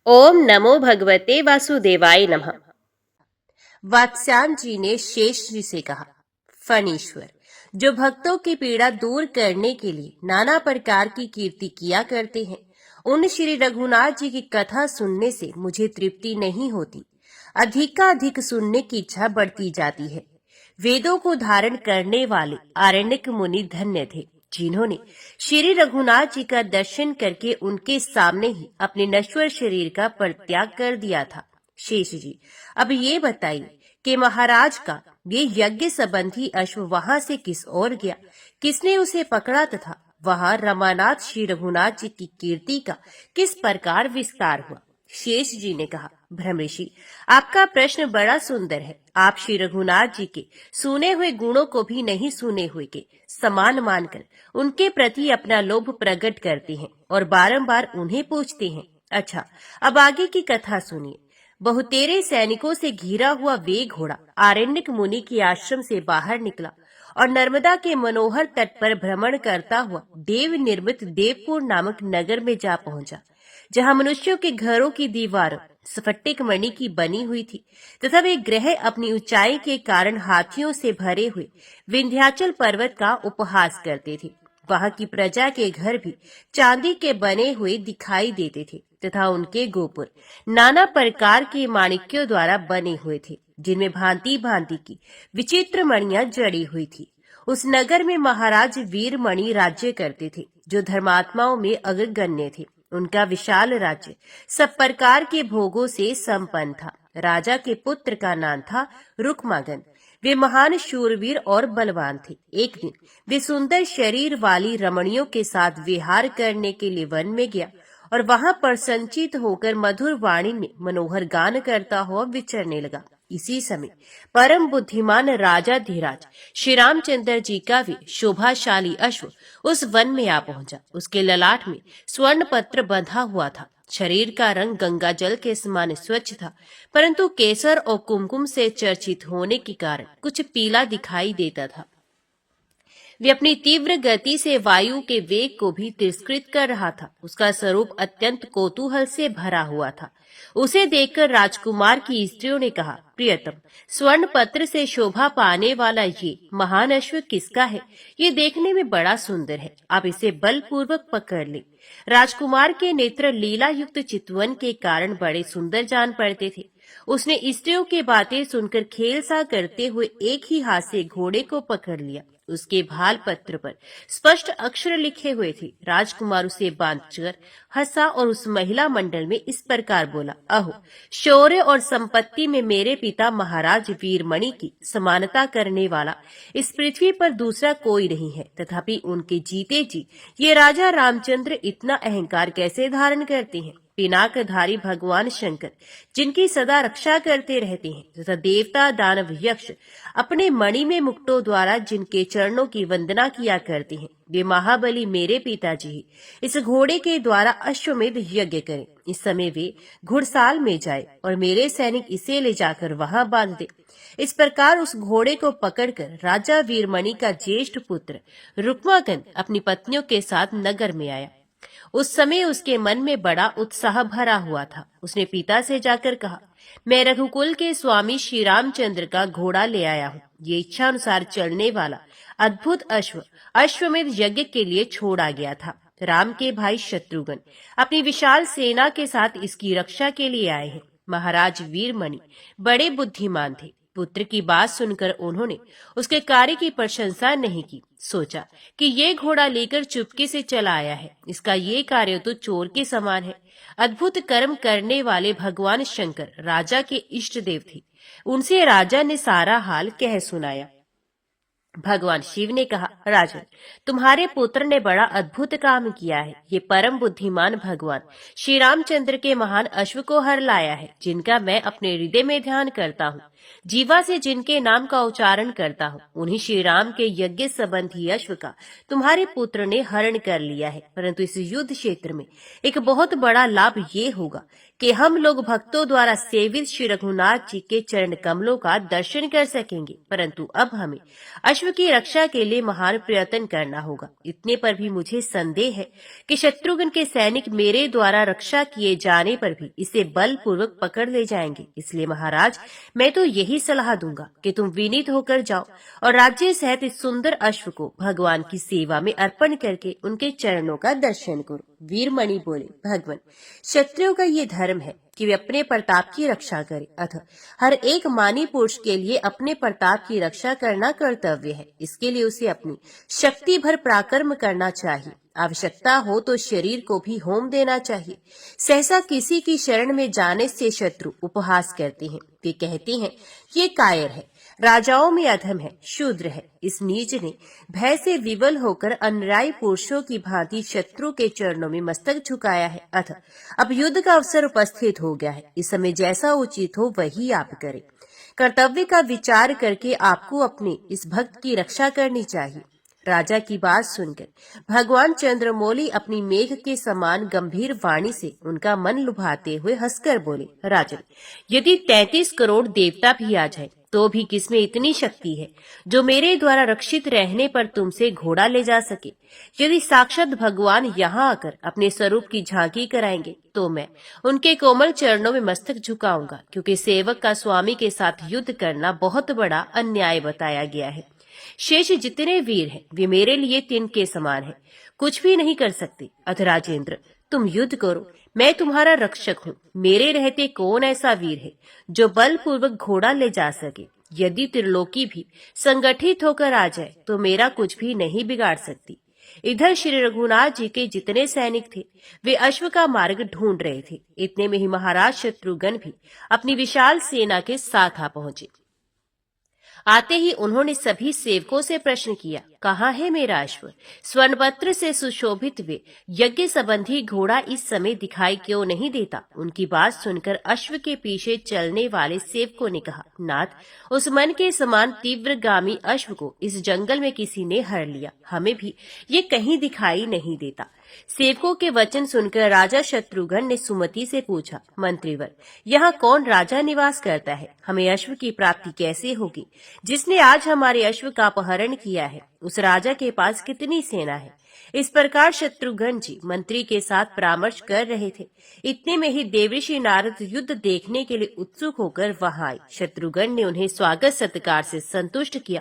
ओम नमो भगवते वासुदेवाय नमः। वात्स्यायन जी ने शेष जी से कहा, फणीश्वर, जो भक्तों की पीड़ा दूर करने के लिए नाना प्रकार की कीर्ति किया करते हैं, उन श्री रघुनाथ जी की कथा सुनने से मुझे तृप्ति नहीं होती। अधिकाधिक सुनने की इच्छा बढ़ती जाती है। वेदों को धारण करने वाले आरण्यक मुनि धन्य थे, जिन्होंने श्री रघुनाथ जी का दर्शन करके उनके सामने ही अपने नश्वर शरीर का परित्याग कर दिया था। शेष जी, अब ये बताइए कि महाराज का ये यज्ञ संबंधी अश्व वहां से किस ओर गया, किसने उसे पकड़ा तथा वहां रमानाथ श्री रघुनाथ जी की कीर्ति का किस प्रकार विस्तार हुआ। शेष जी ने कहा, ब्रह्मऋषि, आपका प्रश्न बड़ा सुंदर है। आप श्री रघुनाथ जी के सुने हुए गुणों को भी नहीं सुने हुए के समान मानकर उनके प्रति अपना लोभ प्रकट करते हैं और बारंबार उन्हें पूछते हैं। अच्छा, अब आगे की कथा सुनिए। बहुतेरे सैनिकों से घिरा हुआ वे घोड़ा आरण्यक मुनि के आश्रम से बाहर निकला और नर्मदा के मनोहर तट पर भ्रमण करता हुआ देव निर्मित देवपुर नामक नगर में जा पहुंचा, जहां मनुष्यों के घरों की दीवारों स्फटिक मणि की बनी हुई थी तथा वे ग्रह अपनी ऊंचाई के कारण हाथियों से भरे हुए विंध्याचल पर्वत का उपहास करते थे। वहां की प्रजा के घर भी चांदी के बने हुए दिखाई देते थे तथा उनके गोपुर नाना प्रकार के माणिक्यों द्वारा बने हुए थे, जिनमें भांति भांति की विचित्र मणियां जड़ी हुई थी। उस नगर में महाराज वीरमणि राज्य करते थे, जो धर्मात्माओं में अग्रगण्य थे। उनका विशाल राज्य सब प्रकार के भोगों से संपन्न था। राजा के पुत्र का नाम था रुक्मागन। वे महान शूरवीर और बलवान थे। एक दिन वे सुंदर शरीर वाली रमणियों के साथ विहार करने के लिए वन में गया और वहां पर संचित होकर मधुर वाणी में मनोहर गान करता हुआ विचरने लगा। इसी समय परम बुद्धिमान राजा धीराज श्री रामचंद्र जी का भी शोभाशाली अश्व उस वन में आ पहुंचा। उसके ललाट में स्वर्ण पत्र बंधा हुआ था। शरीर का रंग गंगा जल के समान स्वच्छ था, परंतु केसर और कुमकुम से चर्चित होने के कारण कुछ पीला दिखाई देता था। वे अपनी तीव्र गति से वायु के वेग को भी तिरस्कृत कर रहा था। उसका स्वरूप अत्यंत कौतूहल से भरा हुआ था। उसे देखकर राजकुमार की स्त्रियों ने कहा, प्रियतम, स्वर्ण पत्र से शोभा पाने वाला ये महान अश्व किसका है? ये देखने में बड़ा सुंदर है, आप इसे बलपूर्वक पकड़ ले। राजकुमार के नेत्र लीला युक्त चितवन के कारण बड़े सुंदर जान पड़ते थे। उसने स्त्रियों की बातें सुनकर खेल सा करते हुए एक ही हाथ से घोड़े को पकड़ लिया। उसके भाल पत्र पर स्पष्ट अक्षर लिखे हुए थे। राजकुमार उसे बांधकर हंसा और उस महिला मंडल में इस प्रकार बोला, अहो, शौर्य और संपत्ति में मेरे पिता महाराज वीरमणि की समानता करने वाला इस पृथ्वी पर दूसरा कोई नहीं है। तथापि उनके जीते जी ये राजा रामचंद्र इतना अहंकार कैसे धारण करते हैं? पिनाकधारी भगवान शंकर, जिनकी सदा रक्षा करते रहते हैं, तथा देवता दानव यक्ष अपने मणि में मुक्टों द्वारा जिनके चरणों की वंदना किया करते हैं, वे महाबली मेरे पिताजी ही इस घोड़े के द्वारा अश्वमेध यज्ञ करें। इस समय वे घुड़साल में जाए और मेरे सैनिक इसे ले जाकर वहां बांध दे। इस प्रकार उस घोड़े को पकड़कर राजा वीरमणि का ज्येष्ठ पुत्र रुक्मागन अपनी पत्नियों के साथ नगर में आया। उस समय उसके मन में बड़ा उत्साह भरा हुआ था। उसने पिता से जाकर कहा, मैं रघुकुल के स्वामी श्री रामचंद्र का घोड़ा ले आया हूँ। ये इच्छा अनुसार चलने वाला अद्भुत अश्व अश्वमेध यज्ञ के लिए छोड़ा गया था। राम के भाई शत्रुघ्न अपनी विशाल सेना के साथ इसकी रक्षा के लिए आए हैं। महाराज वीरमणि बड़े बुद्धिमान थे। पुत्र की बात सुनकर उन्होंने उसके कार्य की प्रशंसा नहीं की। सोचा कि ये घोड़ा लेकर चुपके से चला आया है, इसका ये कार्य तो चोर के समान है। अद्भुत कर्म करने वाले भगवान शंकर राजा के इष्ट देव थे। उनसे राजा ने सारा हाल कह सुनाया। भगवान शिव ने कहा, राजन, तुम्हारे पुत्र ने बड़ा अद्भुत काम किया है। ये परम बुद्धिमान भगवान श्री रामचंद्र के महान अश्व को हर लाया है, जिनका मैं अपने हृदय में ध्यान करता हूँ। जीवा से जिनके नाम का उच्चारण करता हूँ, उन्हीं श्री राम के यज्ञ संबंधी अश्व का तुम्हारे पुत्र ने हरण कर लिया है। परंतु इस युद्ध क्षेत्र में एक बहुत बड़ा लाभ ये होगा कि हम लोग भक्तों द्वारा सेवित श्री रघुनाथ जी के चरण कमलों का दर्शन कर सकेंगे, परंतु अब हमें अश्व की रक्षा के लिए महान प्रयत्न करना होगा। इतने पर भी मुझे संदेह है कि शत्रुघ्न के सैनिक मेरे द्वारा रक्षा किए जाने पर भी इसे बलपूर्वक पकड़ ले जाएंगे। इसलिए महाराज, मैं तो यही सलाह दूंगा कि तुम विनीत होकर जाओ और राज्य सहित इस सुंदर अश्व को भगवान की सेवा में अर्पण करके उनके चरणों का दर्शन करो। वीरमणि बोले, भगवान, क्षत्रियों का ये धर्म है कि वे अपने प्रताप की रक्षा करें, अतः हर एक मानी पुरुष के लिए अपने प्रताप की रक्षा करना कर्तव्य है। इसके लिए उसे अपनी शक्ति भर पराक्रम करना चाहिए। आवश्यकता हो तो शरीर को भी होम देना चाहिए। सहसा किसी की शरण में जाने से शत्रु उपहास करते हैं। वे कहते हैं ये कायर है, राजाओं में अधम है, शूद्र है। इस नीच ने भय से विवल होकर अनुयायी पुरुषों की भांति शत्रु के चरणों में मस्तक झुकाया है। अतः अब युद्ध का अवसर उपस्थित हो गया है। इस समय जैसा उचित हो वही आप करें। कर्तव्य का विचार करके आपको अपने इस भक्त की रक्षा करनी चाहिए। राजा की बात सुनकर भगवान चंद्रमौली अपनी मेघ के समान गंभीर वाणी से उनका मन लुभाते हुए हंसकर बोले, राजन, यदि 33 करोड़ देवता भी आ जाए तो भी किसमें इतनी शक्ति है जो मेरे द्वारा रक्षित रहने पर तुमसे घोड़ा ले जा सके। यदि साक्षात भगवान यहाँ आकर अपने स्वरूप की झांकी कराएंगे तो मैं उनके कोमल चरणों में मस्तक झुकाऊंगा, क्योंकि सेवक का स्वामी के साथ युद्ध करना बहुत बड़ा अन्याय बताया गया है। शेष जितने वीर हैं वे मेरे लिए तिनके के समान हैं, कुछ भी नहीं कर सकते। अथ राजेंद्र, तुम युद्ध करो, मैं तुम्हारा रक्षक हूँ। मेरे रहते कौन ऐसा वीर है जो बलपूर्वक घोड़ा ले जा सके। यदि त्रिलोकी भी संगठित होकर आ जाए तो मेरा कुछ भी नहीं बिगाड़ सकती। इधर श्री रघुनाथ जी के जितने सैनिक थे वे अश्व का मार्ग ढूंढ रहे थे। इतने में ही महाराज शत्रुघ्न भी अपनी विशाल सेना के साथ आ पहुंचे। आते ही उन्होंने सभी सेवकों से प्रश्न किया, कहाँ है मेरा अश्व? स्वर्णपत्र से सुशोभित वे यज्ञ संबंधी घोड़ा इस समय दिखाई क्यों नहीं देता? उनकी बात सुनकर अश्व के पीछे चलने वाले सेवकों ने कहा, नाथ, उस मन के समान तीव्रगामी अश्व को इस जंगल में किसी ने हर लिया, हमें भी ये कहीं दिखाई नहीं देता। सेवकों के वचन सुनकर राजा शत्रुघ्न ने सुमति से पूछा, मंत्रीवर, यहाँ कौन राजा निवास करता है? हमें अश्व की प्राप्ति कैसे होगी? जिसने आज हमारे अश्व का अपहरण किया है उस राजा के पास कितनी सेना है? इस प्रकार शत्रुघ्न जी मंत्री के साथ परामर्श कर रहे थे। इतने में ही देवर्षि नारद युद्ध देखने के लिए उत्सुक होकर वहां आए। शत्रुघ्न ने उन्हें स्वागत सत्कार से संतुष्ट किया।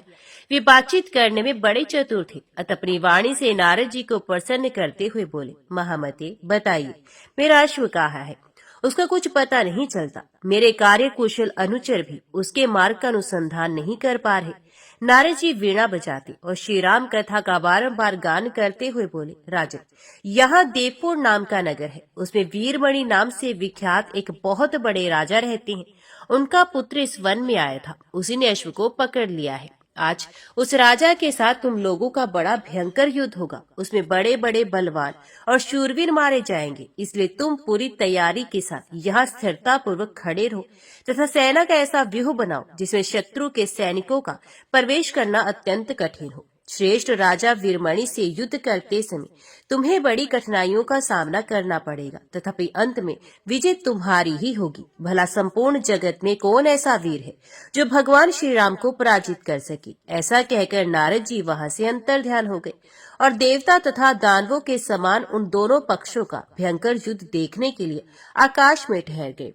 वे बातचीत करने में बड़े चतुर थे। अतः अपनी वाणी से नारद जी को प्रसन्न करते हुए बोले, महामते, बताइए मेरा अश्व कहाँ है? उसका कुछ पता नहीं चलता। मेरे कार्य कुशल अनुचर भी उसके मार्ग का अनुसंधान नहीं कर पा रहे। नारद जी वीणा बजाते और श्री राम कथा का बारंबार गान करते हुए बोले, राजन, यहाँ देवपुर नाम का नगर है। उसमें वीरमणि नाम से विख्यात एक बहुत बड़े राजा रहते हैं। उनका पुत्र इस वन में आया था, उसी ने अश्व को पकड़ लिया है। आज उस राजा के साथ तुम लोगों का बड़ा भयंकर युद्ध होगा। उसमें बड़े बड़े बलवान और शूरवीर मारे जाएंगे। इसलिए तुम पूरी तैयारी के साथ यहाँ स्थिरता पूर्वक खड़े रहो तथा सेना का ऐसा व्यूह बनाओ जिसमें शत्रु के सैनिकों का प्रवेश करना अत्यंत कठिन हो। श्रेष्ठ राजा वीरमणि से युद्ध करते समय तुम्हें बड़ी कठिनाइयों का सामना करना पड़ेगा, तथापि अंत में विजय तुम्हारी ही होगी। भला संपूर्ण जगत में कौन ऐसा वीर है जो भगवान श्री राम को पराजित कर सके? ऐसा कहकर नारद जी वहां से अंतर्ध्यान हो गए और देवता तथा दानवों के समान उन दोनों पक्षों का भयंकर युद्ध देखने के लिए आकाश में ठहर गए।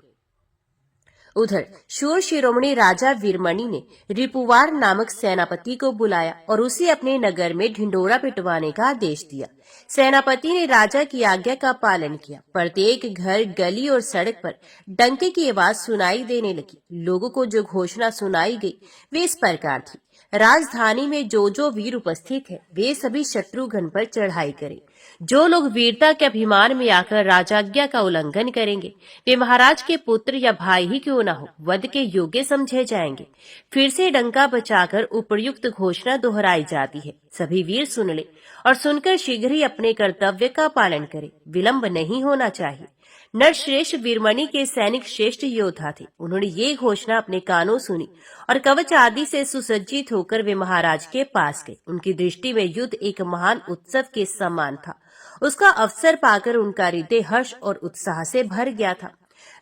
उधर शूर शिरोमणि राजा वीरमणि ने रिपुवार नामक सेनापति को बुलाया और उसे अपने नगर में ढिंडोरा पिटवाने का आदेश दिया। सेनापति ने राजा की आज्ञा का पालन किया। प्रत्येक घर, गली और सड़क पर डंके की आवाज सुनाई देने लगी। लोगों को जो घोषणा सुनाई गई वे इस प्रकार थी, राजधानी में जो वीर उपस्थित है वे सभी शत्रुघ्न पर चढ़ाई करें। जो लोग वीरता के अभिमान में आकर राजाज्ञा का उल्लंघन करेंगे वे महाराज के पुत्र या भाई ही क्यों न हो वध के योग्य समझे जाएंगे। फिर से डंका बजाकर उपर्युक्त घोषणा दोहराई जाती है। सभी वीर सुन ले और सुनकर शीघ्र ही अपने कर्तव्य का पालन करें। विलंब नहीं होना चाहिए। नरश्रेष्ठ वीरमणि के सैनिक श्रेष्ठ योद्धा थे। उन्होंने ये घोषणा अपने कानों सुनी और कवच आदि से सुसज्जित होकर वे महाराज के पास गए। उनकी दृष्टि में युद्ध एक महान उत्सव के समान था। उसका अवसर पाकर उनका हृदय हर्ष और उत्साह से भर गया था।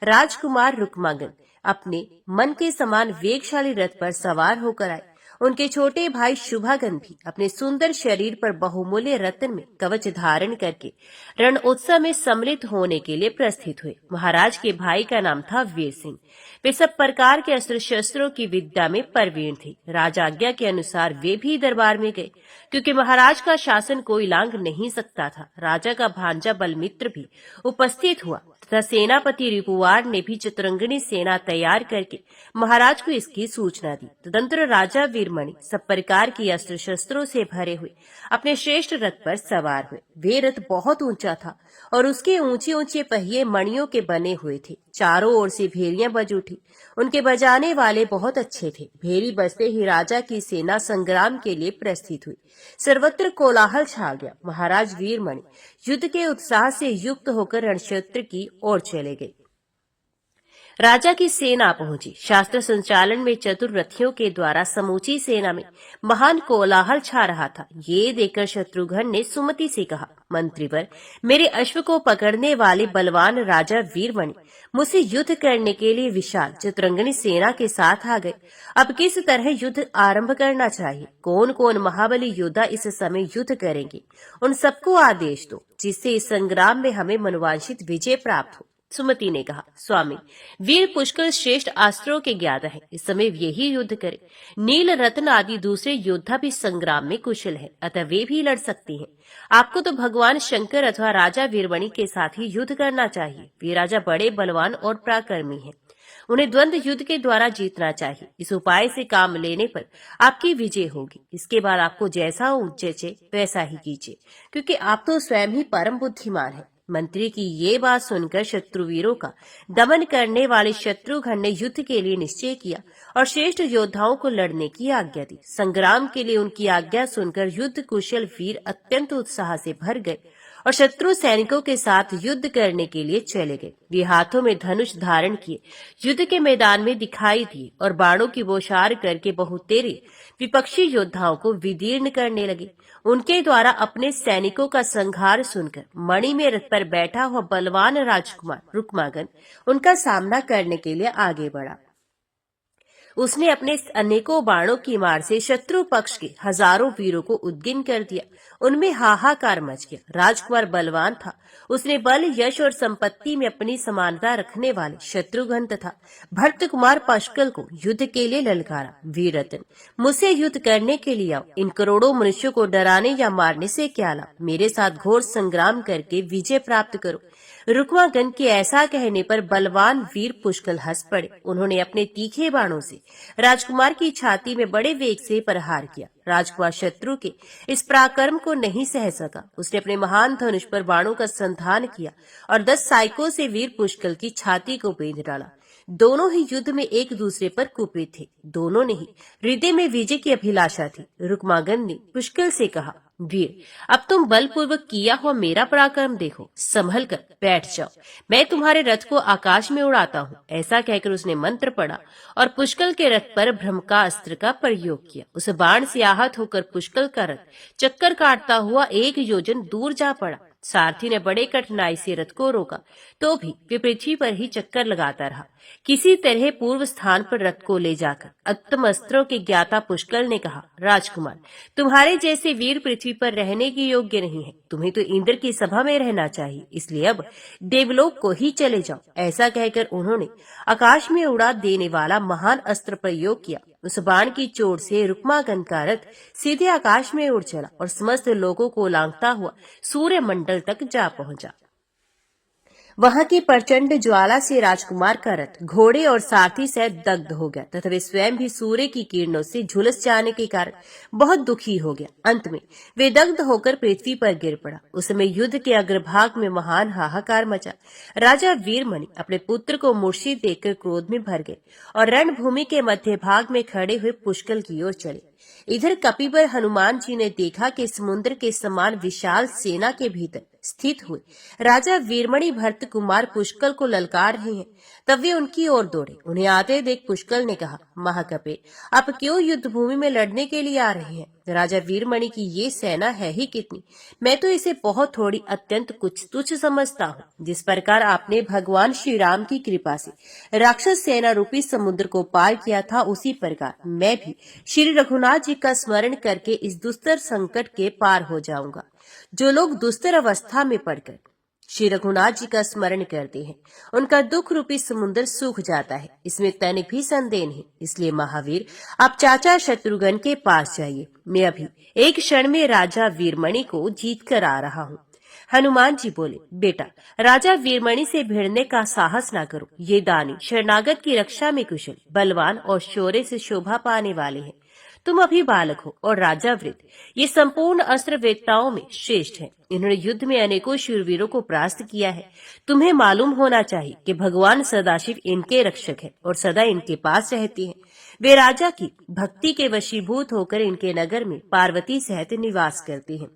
राजकुमार रुक्मांगद अपने मन के समान वेगशाली रथ पर सवार होकर आए। उनके छोटे भाई शुभागन भी अपने सुंदर शरीर पर बहुमूल्य रत्न में कवच धारण करके रण उत्सव में सम्मिलित होने के लिए प्रस्थित हुए। महाराज के भाई का नाम था वीर सिंह। वे सब प्रकार के अस्त्र शस्त्रों की विद्या में प्रवीण थे। राजा आज्ञा के अनुसार वे भी दरबार में गए, क्योंकि महाराज का शासन कोई लांघ नहीं सकता था। राजा का भांजा बलमित्र भी उपस्थित हुआ तथा सेनापति रिपुवार ने भी चतुरंगिणी सेना तैयार करके महाराज को इसकी सूचना दी। तदंतर राजा वीरमणि सब प्रकार की अस्त्र शस्त्रों से भरे हुए अपने श्रेष्ठ रथ पर सवार हुए। वे रथ बहुत ऊंचा था और उसके ऊंचे ऊंचे पहिए मणियों के बने हुए थे। चारों ओर से भेरियां बज उठी। उनके बजाने वाले बहुत अच्छे थे। भेरी बजते ही राजा की सेना संग्राम के लिए प्रस्थित हुई। सर्वत्र कोलाहल छा गया। महाराज वीरमणि युद्ध के उत्साह से युक्त होकर रणक्षेत्र की ओर चले गए। राजा की सेना पहुंची। शास्त्र संचालन में चतुर रथियों के द्वारा समूची सेना में महान कोलाहल छा रहा था। ये देखकर शत्रुघ्न ने सुमति से कहा, मंत्रीवर, मेरे अश्व को पकड़ने वाले बलवान राजा वीरमणि मुझसे युद्ध करने के लिए विशाल चतुरंगिणी सेना के साथ आ गए। अब किस तरह युद्ध आरंभ करना चाहिए? कौन कौन महाबली योद्धा इस समय युद्ध करेंगे? उन सबको आदेश दो, जिससे इस संग्राम में हमें मनोवांछित विजय प्राप्त हो। सुमति ने कहा, स्वामी, वीर पुष्कर श्रेष्ठ अस्त्रों के ज्ञाता है। इस समय यही युद्ध करे। नील रत्न आदि दूसरे योद्धा भी संग्राम में कुशल है, अतः वे भी लड़ सकती हैं। आपको तो भगवान शंकर अथवा राजा वीरमणि के साथ ही युद्ध करना चाहिए। वे राजा बड़े बलवान और पराक्रमी हैं। उन्हें द्वंद्व युद्ध के द्वारा जीतना चाहिए। इस उपाय से काम लेने पर आपकी विजय होगी। इसके बाद आपको जैसा जचे वैसा ही कीजिए, क्योंकि आप तो स्वयं ही परम बुद्धिमान है। मंत्री की ये बात सुनकर शत्रुवीरों का दमन करने वाले शत्रुघ्न ने युद्ध के लिए निश्चय किया और श्रेष्ठ योद्धाओं को लड़ने की आज्ञा दी। संग्राम के लिए उनकी आज्ञा सुनकर युद्ध कुशल वीर अत्यंत उत्साह से भर गए और शत्रु सैनिकों के साथ युद्ध करने के लिए चले गए। वे हाथों में धनुष धारण किए युद्ध के मैदान में दिखाई दिए और बाणों की बौछार करके बहुतेरे विपक्षी योद्धाओं को विदीर्ण करने लगे। उनके द्वारा अपने सैनिकों का संहार सुनकर मणि में रथ पर बैठा हुआ बलवान राजकुमार रुक्मांगद उनका सामना करने के लिए आगे बढ़ा। उसने अपने अनेकों बाणों की मार से शत्रु पक्ष के हजारों वीरों को उद्गिन कर दिया। उनमें हाहाकार मच गया। राजकुमार बलवान था। उसने बल, यश और संपत्ति में अपनी समानता रखने वाले शत्रुघ्न तथा भरत कुमार पशकल को युद्ध के लिए ललकारा। वीररत्न, मुझसे युद्ध करने के लिए आओ। इन करोड़ों मनुष्यों को डराने या मारने से क्या लाभ? मेरे साथ घोर संग्राम करके विजय प्राप्त करो। रुक्मांगद के ऐसा कहने पर बलवान वीर पुष्कल हंस पड़े। उन्होंने अपने तीखे बाणों से राजकुमार की छाती में बड़े वेग से प्रहार किया। राजकुमार शत्रु के इस पराक्रम को नहीं सह सका। उसने अपने महान धनुष पर बाणों का संधान किया और 10 साइकों से वीर पुष्कल की छाती को बेंध डाला। दोनों ही युद्ध में एक दूसरे पर कुपित थे। दोनों ने ही हृदय में विजय की अभिलाषा थी। रुक्मांगद ने पुष्कल से कहा, वीर, अब तुम बलपूर्वक किया हुआ मेरा पराक्रम देखो। संभल कर बैठ जाओ, मैं तुम्हारे रथ को आकाश में उड़ाता हूँ। ऐसा कहकर उसने मंत्र पढ़ा और पुष्कल के रथ पर ब्रह्मका अस्त्र का प्रयोग किया। उस बाण से आहत होकर पुष्कल का रथ चक्कर काटता हुआ 1 योजन दूर जा पड़ा। सारथी ने बड़े कठिनाई से रथ को रोका, तो भी वे पृथ्वी पर ही चक्कर लगाता रहा। किसी तरह पूर्व स्थान पर रथ को ले जाकर उत्तम अस्त्रों के ज्ञाता पुष्कल ने कहा, राजकुमार, तुम्हारे जैसे वीर पृथ्वी पर रहने के योग्य नहीं है। तुम्हें तो इंद्र की सभा में रहना चाहिए, इसलिए अब देवलोक को ही चले जाओ। ऐसा कहकर उन्होंने आकाश में उड़ा देने वाला महान अस्त्र प्रयोग किया। उस बाण की चोट से रुक्मांगद का रथ सीधे आकाश में उड़ चला और समस्त लोगों को लांघता हुआ सूर्य मंडल तक जा पहुंचा। वहां की प्रचंड ज्वाला से राजकुमार का रथ घोड़े और सारथी सहित दग्ध हो गया तथा वे स्वयं भी सूर्य की किरणों से झुलस जाने के कारण बहुत दुखी हो गया। अंत में वे दग्ध होकर पृथ्वी पर गिर पड़ा। उस समय युद्ध के अग्रभाग में महान हाहाकार मचा। राजा वीरमणि अपने पुत्र को मूर्छित देखकर क्रोध में भर गए और रणभूमि के मध्य भाग में खड़े हुए पुष्कल की ओर चले। इधर कपिवर हनुमान जी ने देखा कि समुद्र के समान विशाल सेना के भीतर स्थित हुए राजा वीरमणि भरत कुमार पुष्कल को ललकार रहे हैं। तब वे उनकी ओर दौड़े। उन्हें आते देख पुष्कल ने कहा, महाकपे, आप क्यों युद्ध भूमि में लड़ने के लिए आ रहे हैं? राजा वीरमणि की ये सेना है ही कितनी, मैं तो इसे बहुत थोड़ी अत्यंत कुछ तुच्छ समझता हूँ। जिस प्रकार आपने भगवान श्री राम की कृपा से राक्षस सेना रूपी समुद्र को पार किया था, उसी प्रकार मैं भी श्री रघुनाथ जी का स्मरण करके इस दुस्तर संकट के पार हो जाऊंगा। जो लोग दुस्तर अवस्था में पड़कर श्री रघुनाथ जी का स्मरण करते हैं, उनका दुख रूपी समुद्र सूख जाता है, इसमें तनिक भी संदेह नहीं। इसलिए महावीर, आप चाचा शत्रुघ्न के पास जाइए। मैं अभी एक क्षण में राजा वीरमणि को जीत कर आ रहा हूँ। हनुमान जी बोले, बेटा, राजा वीरमणि से भिड़ने का साहस ना करो। ये दानी शरणागत की रक्षा में कुशल, बलवान और शौर्य से शोभा पाने वाले हैं। तुम अभी बालक हो और राजा वृद्ध, ये संपूर्ण अस्त्र वेत्ताओं में श्रेष्ठ हैं। इन्होंने युद्ध में अनेकों शूरवीरों को परास्त किया है। तुम्हें मालूम होना चाहिए कि भगवान सदाशिव इनके रक्षक है और सदा इनके पास रहती हैं। वे राजा की भक्ति के वशीभूत होकर इनके नगर में पार्वती सहित निवास करते हैं।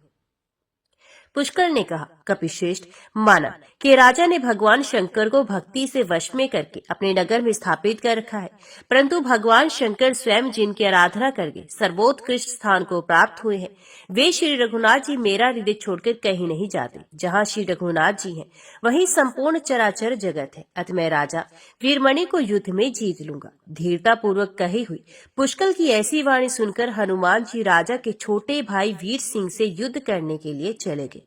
पुष्कर ने कहा, कपिश्रेष्ठ, माना कि राजा ने भगवान शंकर को भक्ति से वश में करके अपने नगर में स्थापित कर रखा है, परंतु भगवान शंकर स्वयं जिनकी आराधना करके सर्वोत्कृष्ट स्थान को प्राप्त हुए हैं, वे श्री रघुनाथ जी मेरा हृदय छोड़कर कहीं नहीं जाते। जहाँ श्री रघुनाथ जी हैं, वहीं संपूर्ण चराचर जगत है। अतः मैं राजा वीरमणि को युद्ध में जीत लूंगा। धीरता पूर्वक कही हुई पुष्कर की ऐसी वाणी सुनकर हनुमान जी राजा के छोटे भाई वीर सिंह से युद्ध करने के लिए चले गए।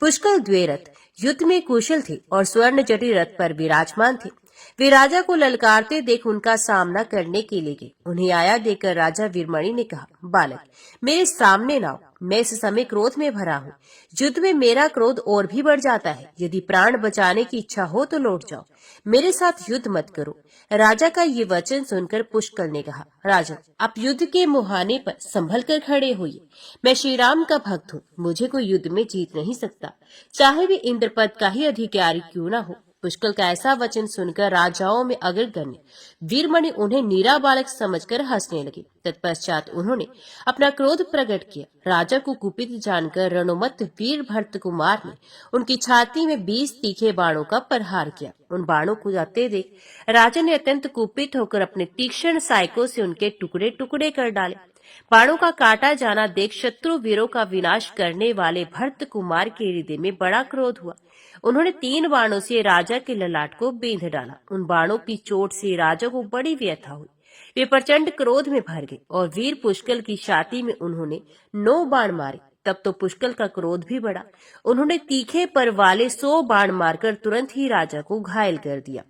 पुष्कर द्वैरथ युद्ध में कुशल थे और स्वर्ण जटिल रथ पर विराजमान थे। वे राजा को ललकारते देख उनका सामना करने के लिए गए। उन्हें आया देखकर राजा वीरमणि ने कहा, बालक, मेरे सामने ना आओ, मैं इस समय क्रोध में भरा हूँ। युद्ध में मेरा क्रोध और भी बढ़ जाता है। यदि प्राण बचाने की इच्छा हो तो लौट जाओ, मेरे साथ युद्ध मत करो। राजा का ये वचन सुनकर पुष्कर ने कहा, राजा, आप युद्ध के मुहाने पर संभल कर खड़े होइए। मैं श्री राम का भक्त हूँ, मुझे कोई युद्ध में जीत नहीं सकता, चाहे वे इंद्रपद का ही अधिकारी क्यों न हो। पुष्कर का ऐसा वचन सुनकर राजाओं में अग्रगण्य वीरमणि उन्हें नीरा बालक समझकर हंसने लगे। तत्पश्चात उन्होंने अपना क्रोध प्रकट किया। राजा को कुपित जानकर रणोमत वीर भरत कुमार ने उनकी छाती में 20 तीखे बाणों का प्रहार किया। उन बाणों को जाते देख राजा ने अत्यंत कुपित होकर अपने तीक्ष्ण सायकों से उनके टुकड़े टुकड़े कर डाले। बाणों का काटा जाना देख शत्रु वीरों का विनाश करने वाले भरत कुमार के हृदय में बड़ा क्रोध हुआ। उन्होंने 3 बाणों से राजा के ललाट को बींध डाला। उन बाणों की चोट से राजा को बड़ी व्यथा हुई। वे प्रचंड क्रोध में भर गए और वीर पुष्कर की छाती में उन्होंने 9 बाण मारे। तब तो पुष्कर का क्रोध भी बढ़ा। उन्होंने तीखे पर वाले 100 बाण मारकर तुरंत ही राजा को घायल कर दिया।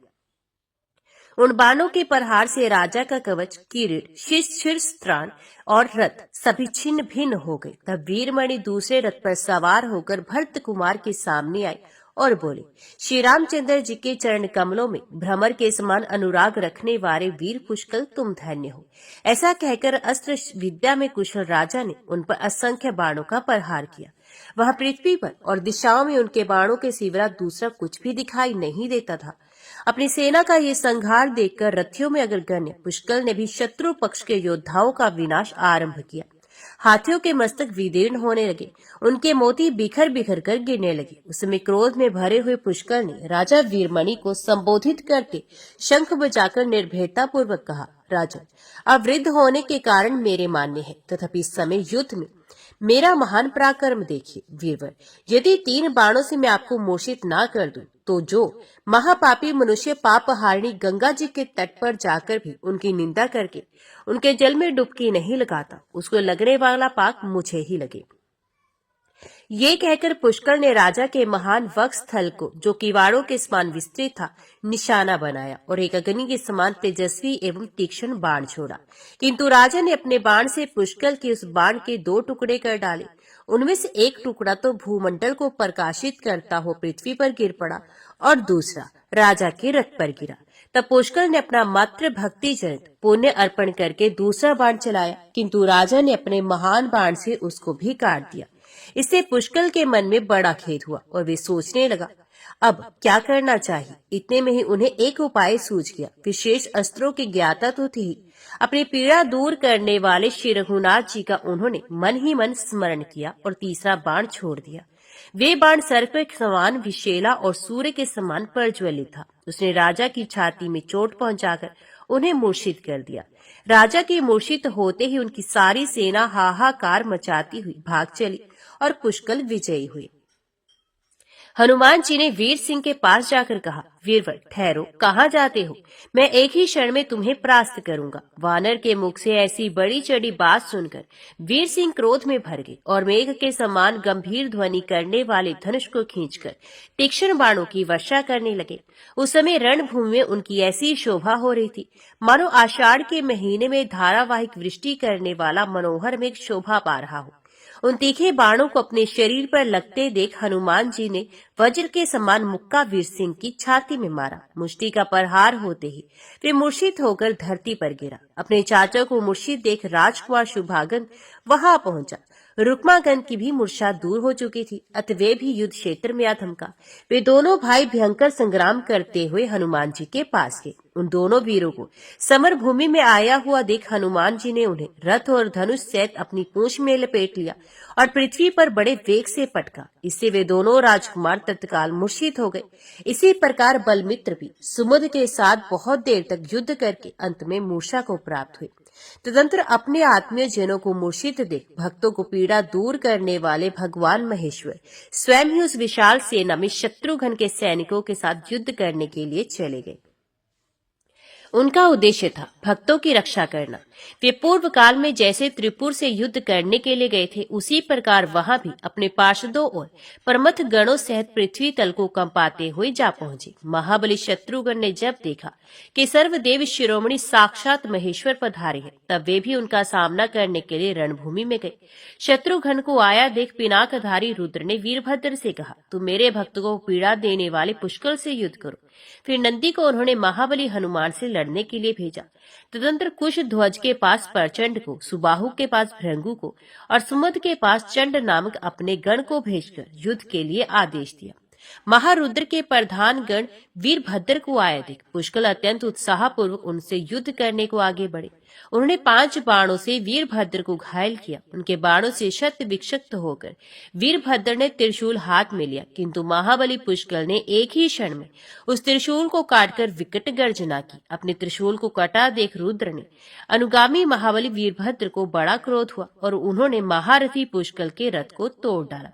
उन बाणों के प्रहार से राजा का कवच, किरीट, शीर्षस्त्राण और रथ सभी छिन्न भिन्न हो गए। तब वीरमणि दूसरे रथ पर सवार होकर भरत कुमार के सामने आए और बोले, श्री रामचंद्र जी के चरण कमलों में भ्रमर के समान अनुराग रखने वाले वीर पुष्कर, तुम धन्य हो। ऐसा कहकर अस्त्र विद्या में कुशल राजा ने उन पर असंख्य बाणों का प्रहार किया। वहां पृथ्वी पर और दिशाओं में उनके बाणों के सिवा दूसरा कुछ भी दिखाई नहीं देता था। अपनी सेना का ये संहार देखकर रथियों में अग्रगण्य पुष्कर ने भी शत्रु पक्ष के योद्धाओं का विनाश आरंभ किया। हाथियों के मस्तक विदीर्ण होने लगे, उनके मोती बिखर बिखर कर गिरने लगे। उस समय क्रोध में भरे हुए पुष्कर ने राजा वीरमणि को संबोधित करके शंख बजाकर निर्भयता पूर्वक कहा, राजन, अब वृद्ध होने के कारण मेरे मान्य है, तथापि इस समय युद्ध में मेरा महान पराक्रम देखिए। वीरवर, यदि 3 बाणों से मैं आपको मोर्चित ना कर दूं, तो जो महापापी मनुष्य पापहारिणी गंगा जी के तट पर जाकर भी उनकी निंदा करके उनके जल में डुबकी नहीं लगाता, उसको लगने वाला पाप मुझे ही लगे। ये कहकर पुष्कर ने राजा के महान वक्ष स्थल को, जो किवाड़ों के समान विस्तृत था, निशाना बनाया और एक अग्नि के समान तेजस्वी एवं तीक्ष्ण बाण छोड़ा। किंतु राजा ने अपने बाण से पुष्कर के उस बाण के 2 टुकड़े कर डाले। उनमें से एक टुकड़ा तो भूमंडल को प्रकाशित करता हो पृथ्वी पर गिर पड़ा और दूसरा राजा के रथ पर गिरा। तब पुष्कर ने अपना मात्र भक्ति जनित पुण्य अर्पण करके दूसरा बाण चलाया, किंतु राजा ने अपने महान बाण से उसको भी काट दिया। इससे पुष्कर के मन में बड़ा खेद हुआ और वे सोचने लगा, अब क्या करना चाहिए। इतने में ही उन्हें एक उपाय सूझ गया। विशेष अस्त्रों की ज्ञाता तो थी ही, अपनी पीड़ा दूर करने वाले श्री रघुनाथ जी का उन्होंने मन ही मन स्मरण किया और तीसरा बाण छोड़ दिया। वे बाण सर्प के समान विशेला और सूर्य के समान प्रज्वलित था। उसने राजा की छाती में चोट पहुंचाकर उन्हें मूर्छित कर दिया। राजा के मूर्छित होते ही उनकी सारी सेना हाहाकार मचाती हुई भाग चली और पुष्कल विजयी हुए। हनुमान जी ने वीर सिंह के पास जाकर कहा, वीरवर ठहरो, कहाँ जाते हो? मैं एक ही क्षण में तुम्हें परास्त करूंगा। वानर के मुख से ऐसी बड़ी चढ़ी बात सुनकर वीर सिंह क्रोध में भर गए और मेघ के समान गंभीर ध्वनि करने वाले धनुष को खींचकर तीक्ष्ण बाणों की वर्षा करने लगे। उस समय रणभूमि में उनकी ऐसी शोभा हो रही थी मानो आषाढ़ के महीने में धारावाहिक वृष्टि करने वाला मनोहर मेघ शोभा पा रहा हो। उन तीखे बाणों को अपने शरीर पर लगते देख हनुमान जी ने वज्र के समान मुक्का वीर सिंह की छाती में मारा। मुष्टि का प्रहार होते ही वे मूर्छित होकर धरती पर गिरा। अपने चाचा को मूर्छित देख राजकुमार शुभांगन वहां पहुंचा। रुक्मागन की भी मूर्छा दूर हो चुकी थी, अतः वे भी युद्ध क्षेत्र में आ थमका। वे दोनों भाई भयंकर संग्राम करते हुए हनुमान जी के पास गए। उन दोनों वीरों को समर भूमि में आया हुआ देख हनुमान जी ने उन्हें रथ और धनुष सहित अपनी पूंछ में लपेट लिया और पृथ्वी पर बड़े वेग से पटका। इससे वे दोनों राजकुमार तत्काल मूर्छित हो गए। इसी प्रकार बलमित्र भी सुमुद के साथ बहुत देर तक युद्ध करके अंत में मूर्छा को प्राप्त हुए। तदंतर अपने आत्मीय जनों को मूर्छित देख भक्तों को पीड़ा दूर करने वाले भगवान महेश्वर स्वयं ही उस विशाल सेना में शत्रुघ्न के सैनिकों के साथ युद्ध करने के लिए चले गए। उनका उद्देश्य था भक्तों की रक्षा करना। वे पूर्व काल में जैसे त्रिपुर से युद्ध करने के लिए गए थे, उसी प्रकार वहां भी अपने पार्षदों और परमथ गणों सहित पृथ्वी तल को कंपाते हुए जा पहुंचे। महाबली शत्रुघ्न ने जब देखा कि सर्वदेव शिरोमणि साक्षात महेश्वर पधारे हैं, तब वे भी उनका सामना करने के लिए रणभूमि में गए। शत्रुघ्न को आया देख पिनाकधारी रुद्र ने वीरभद्र से कहा, तुम मेरे भक्तों को पीड़ा देने वाले पुष्कल से युद्ध करो। फिर नंदी को उन्होंने महाबली हनुमान से लड़ने के लिए भेजा। तदंतर कुश ध्वज के पास प्रचंड को, सुबाहु के पास भृंगु को और सुमद के पास चंड नामक अपने गण को भेजकर युद्ध के लिए आदेश दिया। महारुद्र के प्रधान गण वीरभद्र को आया देख पुष्कल अत्यंत उत्साहपूर्वक उनसे युद्ध करने को आगे बढ़े। उन्होंने 5 बाणों से वीरभद्र को घायल किया। उनके बाणों से शत विक्षत होकर वीरभद्र ने त्रिशूल हाथ में लिया, किंतु महाबली पुष्कल ने एक ही क्षण में उस त्रिशूल को काटकर विकट गर्जना की। अपने त्रिशूल को कटा देख रुद्र ने अनुगामी महाबली वीरभद्र को बड़ा क्रोध हुआ और उन्होंने महारथी पुष्कल के रथ को तोड़ डाला।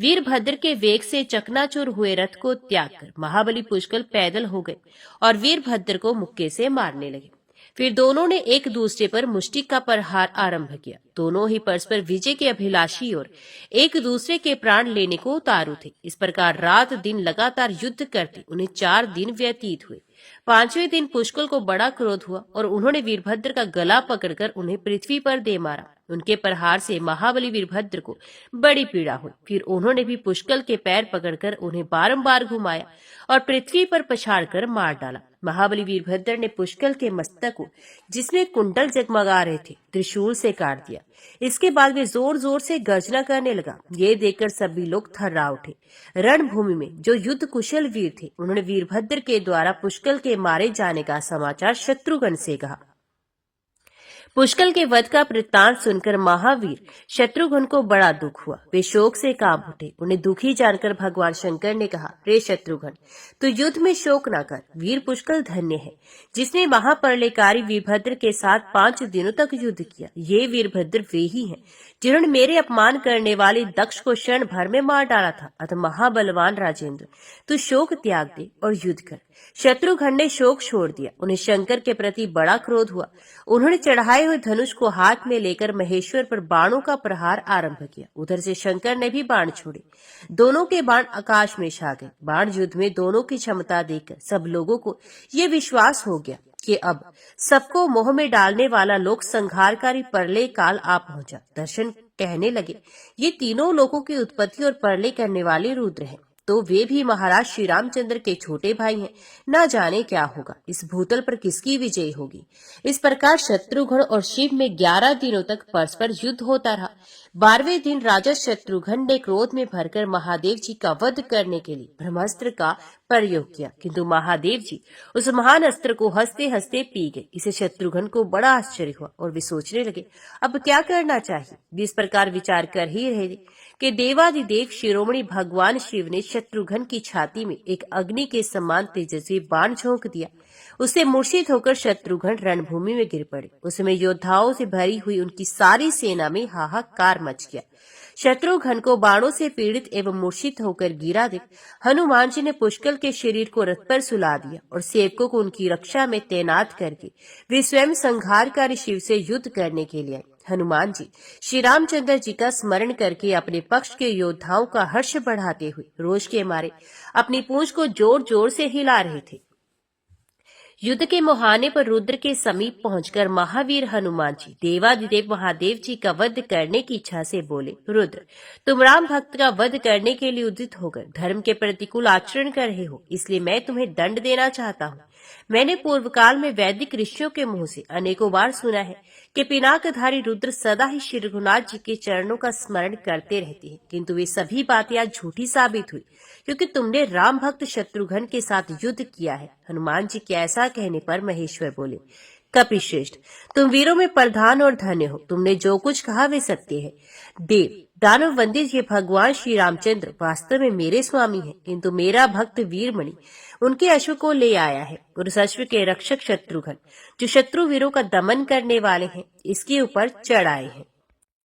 वीरभद्र के वेग से चकनाचूर हुए रथ को त्याग कर महाबली पुष्कल पैदल हो गए और वीरभद्र को मुक्के से मारने लगे। फिर दोनों ने एक दूसरे पर मुष्टि का प्रहार आरंभ किया। दोनों ही परस्पर विजय के अभिलाषी और एक दूसरे के प्राण लेने को उतारू थे। इस प्रकार रात दिन लगातार युद्ध करते उन्हें 4 दिन व्यतीत हुए। 5वें दिन पुष्कल को बड़ा क्रोध हुआ और उन्होंने वीरभद्र का गला पकड़कर उन्हें पृथ्वी पर दे मारा। उनके प्रहार से महाबली वीरभद्र को बड़ी पीड़ा हुई। फिर उन्होंने भी पुष्कल के पैर पकड़कर उन्हें बारंबार घुमाया और पृथ्वी पर पछाड़कर मार डाला। महाबली वीरभद्र ने पुष्कल के मस्तक को, जिसमें कुंडल जगमगा रहे थे, त्रिशूल से काट दिया। इसके बाद वे जोर जोर से गर्जना करने लगा। ये देखकर सभी लोग थर्रा उठे। रणभूमि में जो युद्ध कुशल वीर थे, उन्होंने वीरभद्र के द्वारा पुष्कल के मारे जाने का समाचार शत्रुघ्न से कहा। पुष्कल के वध का वृत्तांत सुनकर महावीर शत्रुघ्न को बड़ा दुख हुआ। वे शोक से कांप उठे। उन्हें दुखी जानकर भगवान शंकर ने कहा, रे शत्रुघ्न, तू युद्ध में शोक न कर। वीर पुष्कल धन्य है, जिसने महाप्रलयकारी वीरभद्र के साथ 5 दिनों तक युद्ध किया। ये वीरभद्र वे ही हैं जिन्होंने मेरे अपमान करने वाले दक्ष को क्षण भर में मार डाला था। अतः महाबलवान राजेंद्र, तू शोक त्याग दे और युद्ध कर। शत्रुघ्न ने शोक छोड़ दिया। उन्हें शंकर के प्रति बड़ा क्रोध हुआ। उन्होंने चढ़ाए हुए धनुष को हाथ में लेकर महेश्वर पर बाणों का प्रहार आरंभ किया। उधर से शंकर ने भी बाण छोड़े। दोनों के बाण आकाश में छा गए। बाण युद्ध में दोनों की क्षमता देखकर सब लोगों को ये विश्वास हो गया कि अब सबको मोह में डालने वाला लोक संहारकारी प्रलय काल आ पहुंचा। दर्शन कहने लगे, ये तीनों लोगों की उत्पत्ति और प्रलय करने वाले रुद्र हैं, तो वे भी महाराज श्री रामचंद्र के छोटे भाई हैं। न जाने क्या होगा, इस भूतल पर किसकी विजय होगी। इस प्रकार शत्रुघ्न और शिव में 11 दिनों तक परस्पर युद्ध होता रहा। 12वें दिन राजा शत्रुघ्न ने क्रोध में भरकर महादेव जी का वध करने के लिए ब्रह्मास्त्र का प्रयोग किया, किंतु महादेव जी उस महान अस्त्र को हंसते हंसते पी गए। इसे शत्रुघ्न को बड़ा आश्चर्य हुआ और वे सोचने लगे अब क्या करना चाहिए। वे इस प्रकार विचार कर ही रहे थे कि देवादिदेव शिरोमणि भगवान शिव ने शत्रुघ्न की छाती में एक अग्नि के समान तेजस्वी बाण झोंक दिया। उससे मूर्छित होकर शत्रुघ्न रणभूमि में गिर पड़े। उसमें योद्धाओं से भरी हुई उनकी सारी सेना में हाहाकार मच गया। शत्रुघ्न को बाणों से पीड़ित एवं मूर्छित होकर गिरा देख हनुमान जी ने पुष्कल के शरीर को रथ पर सुला दिया और सेवकों को उनकी रक्षा में तैनात करके वे स्वयं संहारकारी शिव से युद्ध करने के लिए आए। हनुमान जी श्री रामचंद्र जी का स्मरण करके अपने पक्ष के योद्धाओं का हर्ष बढ़ाते हुए रोष के मारे अपनी पूंछ को जोर जोर से हिला रहे थे। युद्ध के मुहाने पर रुद्र के समीप पहुंचकर महावीर हनुमान जी देवादिदेव महादेव जी का वध करने की इच्छा से बोले, रुद्र तुम राम भक्त का वध करने के लिए उदित होकर धर्म के प्रतिकूल आचरण कर रहे हो, इसलिए मैं तुम्हें दंड देना चाहता हूँ। मैंने पूर्व काल में वैदिक ऋषियों के मुंह से अनेकों बार सुना है कि पिनाकधारी रुद्र सदा ही श्री रघुनाथ जी के चरणों का स्मरण करते रहते हैं, किंतु वे सभी बातें आज झूठी साबित हुई क्योंकि तुमने राम भक्त शत्रुघ्न के साथ युद्ध किया है। हनुमान जी के ऐसा कहने पर महेश्वर बोले, कपिश्रेष्ठ तुम वीरों में प्रधान और धन्य हो, तुमने जो कुछ कहा वे सत्य है। देव दानव वंदित ये भगवान श्री रामचंद्र वास्तव में मेरे स्वामी हैं, किंतु मेरा भक्त वीरमणि उनके अश्व को ले आया है और उस अश्व के रक्षक शत्रुघ्न जो शत्रु वीरों का दमन करने वाले हैं इसके ऊपर चढ़ आए हैं।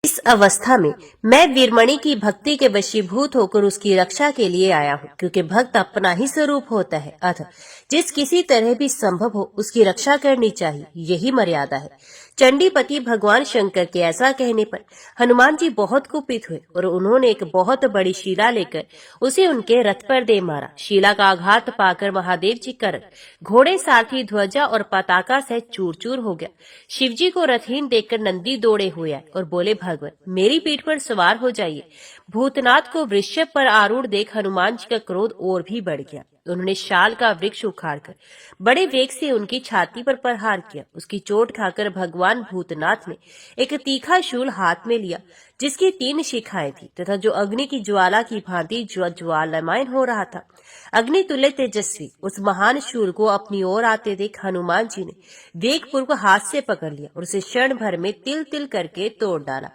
इस अवस्था में मैं वीरमणि की भक्ति के वशीभूत होकर उसकी रक्षा के लिए आया हूँ, क्योंकि भक्त अपना ही स्वरूप होता है, अतः जिस किसी तरह भी संभव हो उसकी रक्षा करनी चाहिए, यही मर्यादा है। चंडीपति भगवान शंकर के ऐसा कहने पर हनुमान जी बहुत कुपित हुए और उन्होंने एक बहुत बड़ी शिला लेकर उसे उनके रथ पर दे मारा। शिला का आघात पाकर महादेव जी का रथ घोड़े सारथी ध्वजा और पताका से चूर चूर हो गया। शिवजी को रथहीन देखकर नंदी दौड़े हुए आए और बोले, भगवान मेरी पीठ पर सवार हो जाइए। भूतनाथ को वृषभ पर आरूढ़ देख हनुमान जी का क्रोध और भी बढ़ गया। उन्होंने शाल का वृक्ष उखाड़कर बड़े वेग से उनकी छाती पर प्रहार किया। उसकी चोट खाकर भगवान भूतनाथ ने एक तीखा शूल हाथ में लिया जिसकी 3 शिखाएं थी तथा जो अग्नि की ज्वाला की भांति ज्वालामयन हो रहा था। अग्नि तुल्य तेजस्वी उस महान शूल को अपनी ओर आते देख हनुमान जी ने वेग पूर्वक हाथ से पकड़ लिया और उसे क्षण भर में तिल तिल करके तोड़ डाला।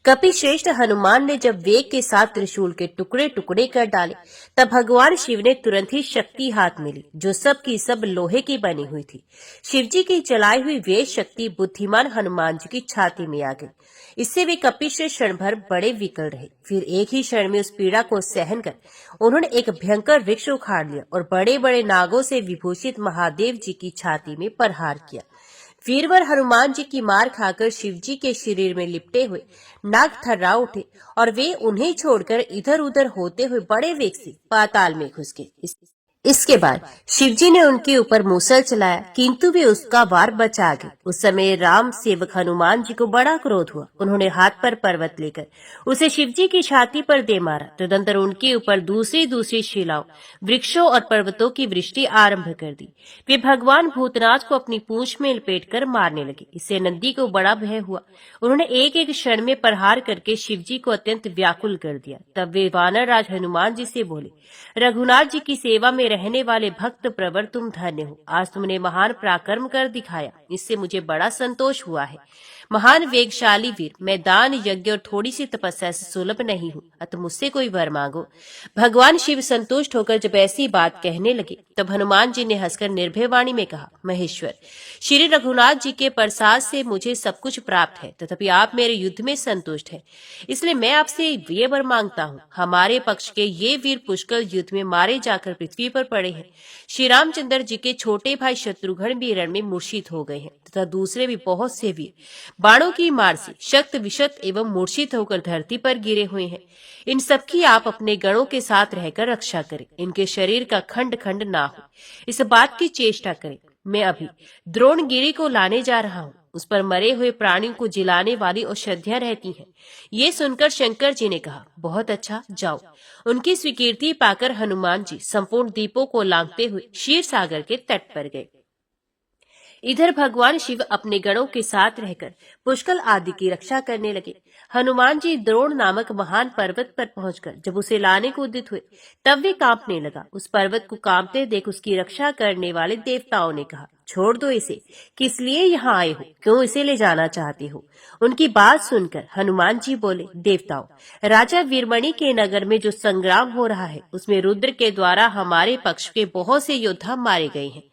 कपिश्रेष्ठ हनुमान ने जब वेग के साथ त्रिशूल के टुकड़े टुकड़े कर डाले तब भगवान शिव ने तुरंत ही शक्ति हाथ में ली जो सब की सब लोहे की बनी हुई थी। शिवजी की चलाई हुई वे शक्ति बुद्धिमान हनुमान जी की छाती में आ गई। इससे वे कपिश्रेष्ठ क्षण भर बड़े विकल रहे। फिर एक ही क्षण में उस पीड़ा को सहन कर उन्होंने एक भयंकर वृक्ष उखाड़ लिया और बड़े बड़े नागों से विभूषित महादेव जी की छाती में प्रहार किया। वीरवर हनुमान जी की मार खाकर शिवजी के शरीर में लिपटे हुए नाग थर्रा उठे और वे उन्हें छोड़कर इधर उधर होते हुए बड़े वेग से पाताल में घुस गए। इसके बाद शिवजी ने उनके ऊपर मूसल चलाया, किंतु वे उसका वार बचा गए। उस समय राम सेवक हनुमान जी को बड़ा क्रोध हुआ। उन्होंने हाथ पर पर्वत लेकर उसे शिवजी की छाती पर दे मारा। तदंतर उनके ऊपर दूसरी शिलाओं, वृक्षों और पर्वतों की वृष्टि आरंभ कर दी। वे भगवान भूतनाथ को अपनी पूंछ में लपेटकर मारने लगे। इससे नंदी को बड़ा भय हुआ। उन्होंने एक एक क्षण में प्रहार करके शिवजी को अत्यंत व्याकुल कर दिया। तब वे वानर राज हनुमान जी से बोले, रघुनाथ जी की सेवा में रहने वाले भक्त प्रवर तुम धन्य हो। आज तुमने महान पराक्रम कर दिखाया, इससे मुझे बड़ा संतोष हुआ है। महान वेगशाली वीर, मैं दान यज्ञ और थोड़ी सी तपस्या से सुलभ नहीं हूँ, अतः मुझसे कोई वर मांगो। भगवान शिव संतुष्ट होकर जब ऐसी बात कहने लगे तब हनुमान जी ने हंसकर निर्भय वाणी में कहा, महेश्वर श्री रघुनाथ जी के प्रसाद से मुझे सब कुछ प्राप्त है, तथापि आप मेरे युद्ध में संतुष्ट हैं, इसलिए मैं आपसे ये वर मांगता हूँ। हमारे पक्ष के ये वीर पुष्कल युद्ध में मारे जाकर पृथ्वी पर पड़े हैं। श्री रामचंद्र जी के छोटे भाई शत्रुघ्न भी रण में मूर्छित हो गए हैं तथा दूसरे भी बहुत से वीर बाणों की मार से शक्त विशत एवं मूर्छित होकर धरती पर गिरे हुए हैं। इन सबकी आप अपने गणों के साथ रहकर रक्षा करें, इनके शरीर का खंड खंड ना हो, इस बात की चेष्टा करें। मैं अभी द्रोणगिरी को लाने जा रहा हूँ, उस पर मरे हुए प्राणियों को जिलाने वाली औषधियां रहती हैं। ये सुनकर शंकर जी ने कहा, बहुत अच्छा, जाओ। उनकी स्वीकृति पाकर हनुमान जी संपूर्ण दीपों को लांघते हुए क्षीर सागर के तट पर गए। इधर भगवान शिव अपने गणों के साथ रहकर पुष्कर आदि की रक्षा करने लगे। हनुमान जी द्रोण नामक महान पर्वत पर पहुंचकर जब उसे लाने को उद्यत हुए, तब वे कांपने लगा। उस पर्वत को कांपते देख उसकी रक्षा करने वाले देवताओं ने कहा, छोड़ दो इसे, किस लिए यहाँ आए हो, क्यों इसे ले जाना चाहते हो। उनकी बात सुनकर हनुमान जी बोले, देवताओं, राजा वीरमणि के नगर में जो संग्राम हो रहा है उसमें रुद्र के द्वारा हमारे पक्ष के बहुत से योद्धा मारे गए हैं।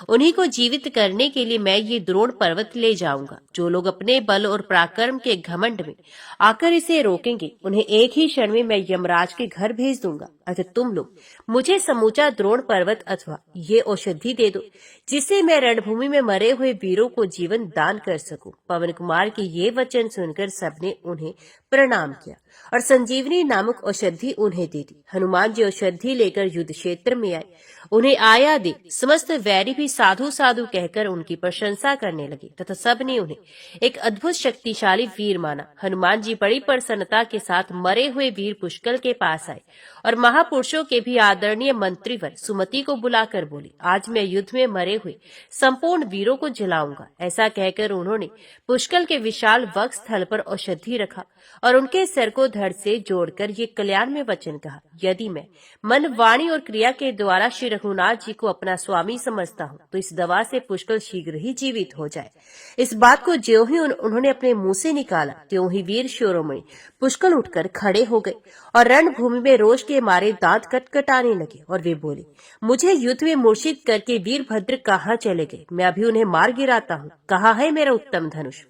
उन्हीं को जीवित करने के लिए मैं ये द्रोण पर्वत ले जाऊंगा। जो लोग अपने बल और पराक्रम के घमंड में आकर इसे रोकेंगे, उन्हें एक ही क्षण में मैं यमराज के घर भेज दूंगा। अतः तुम लोग मुझे समूचा द्रोण पर्वत अथवा ये औषधि दे दो, जिससे मैं रणभूमि में मरे हुए वीरों को जीवन दान कर सकूं। पवन कुमार के ये वचन सुनकर सबने उन्हें प्रणाम किया और संजीवनी नामक औषधि उन्हें दे दी। हनुमान जी औषधि लेकर युद्ध क्षेत्र में आए। उन्हें आया देख समस्त वैरी भी साधु साधु कहकर उनकी प्रशंसा करने लगे तथा सबने उन्हें एक अद्भुत शक्तिशाली वीर माना। हनुमान जी बड़ी प्रसन्नता के साथ मरे हुए वीर पुष्कर के पास आए और महापुरुषों के भी आदरणीय मंत्रीवर सुमति को बुलाकर बोले, आज मैं युद्ध में मरे हुए संपूर्ण वीरों को जलाऊंगा। ऐसा कहकर उन्होंने पुष्कर के विशाल वक्ष स्थल पर औषधि रखा और उनके सिर को धड़ से जोड़कर ये कल्याण में वचन कहा, यदि मैं मन, वाणी और क्रिया के द्वारा श्री रघुनाथ जी को अपना स्वामी समझता हूँ तो इस दवा से पुष्कर शीघ्र ही जीवित हो जाए। इस बात को ज्यों ही उन्होंने अपने मुंह से निकाला, त्यों ही वीर शिरोमणि पुष्कर उठकर खड़े हो गए और रणभूमि में रोष के मारे दांत कटकटाने लगे और वे बोले, मुझे युद्ध में मूर्छित करके वीरभद्र कहाँ चले गए? मैं अभी उन्हें मार गिराता हूँ। कहाँ है मेरा उत्तम धनुष?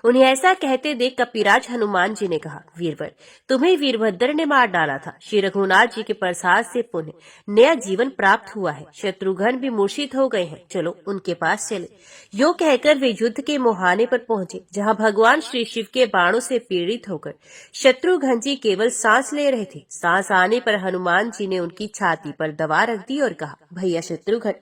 उन्हें ऐसा कहते देख कपिराज हनुमान जी ने कहा, वीरवर, तुम्हें वीरभद्र ने मार डाला था। श्री रघुनाथ जी के प्रसाद से पुनः नया जीवन प्राप्त हुआ है। शत्रुघ्न भी मूर्छित हो गए हैं, चलो उनके पास चले। यो कहकर वे युद्ध के मुहाने पर पहुंचे, जहां भगवान श्री शिव के बाणों से पीड़ित होकर शत्रुघ्न जी केवल सांस ले रहे थे। सांस आने पर हनुमान जी ने उनकी छाती पर दवा रख दी और कहा, भैया शत्रुघ्न,